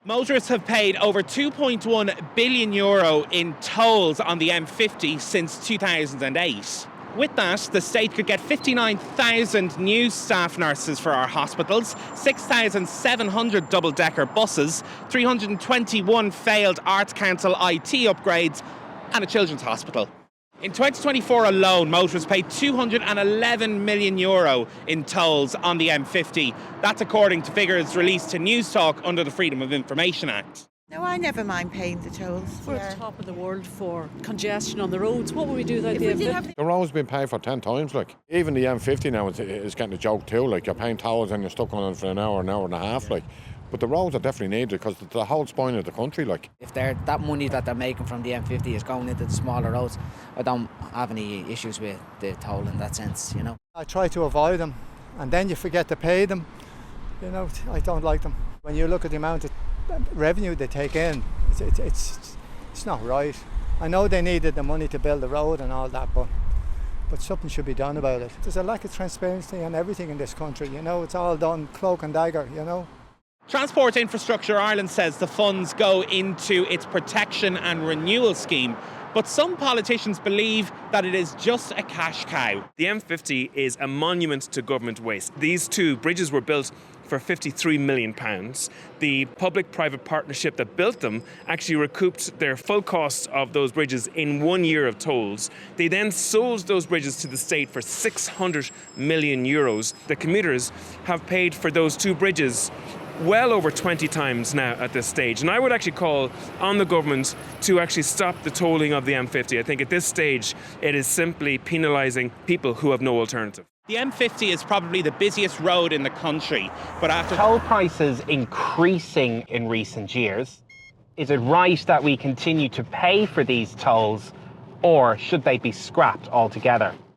Motorists have paid over €2.1 billion in tolls on the M50 since 2008. With that, the state could get 59,000 new staff nurses for our hospitals, 6,700 double-decker buses, 321 failed Arts Council IT upgrades, and a children's hospital. In 2024 alone, motorists paid €211 million in tolls on the M50. That's according to figures released to Newstalk under the Freedom of Information Act. No, I never mind paying the tolls. We're at the top of the world for congestion on the roads. What would we do without the M50? The road's been paid for 10 times, like. Even the M50 now is getting a joke too, like. You're paying tolls and you're stuck on it for an hour and a half, like. But the roads are definitely needed because the whole spine of the country, like. If that money that they're making from the M50 is going into the smaller roads, I don't have any issues with the toll in that sense, you know. I try to avoid them, and then you forget to pay them. You know, I don't like them. When you look at the amount of revenue they take in, it's not right. I know they needed the money to build the road and all that, but something should be done about it. There's a lack of transparency on everything in this country, you know. It's all done cloak and dagger, you know. Transport Infrastructure Ireland says the funds go into its protection and renewal scheme, but some politicians believe that it is just a cash cow. The M50 is a monument to government waste. These two bridges were built for £53 million. The public-private partnership that built them actually recouped their full costs of those bridges in 1 year of tolls. They then sold those bridges to the state for €600 million. The commuters have paid for those two bridges well over 20 times now at this stage. And I would actually call on the government to actually stop the tolling of the M50. I think at this stage it is simply penalising people who have no alternative. The M50 is probably the busiest road in the country, but after toll prices increasing in recent years, is it right that we continue to pay for these tolls, or should they be scrapped altogether?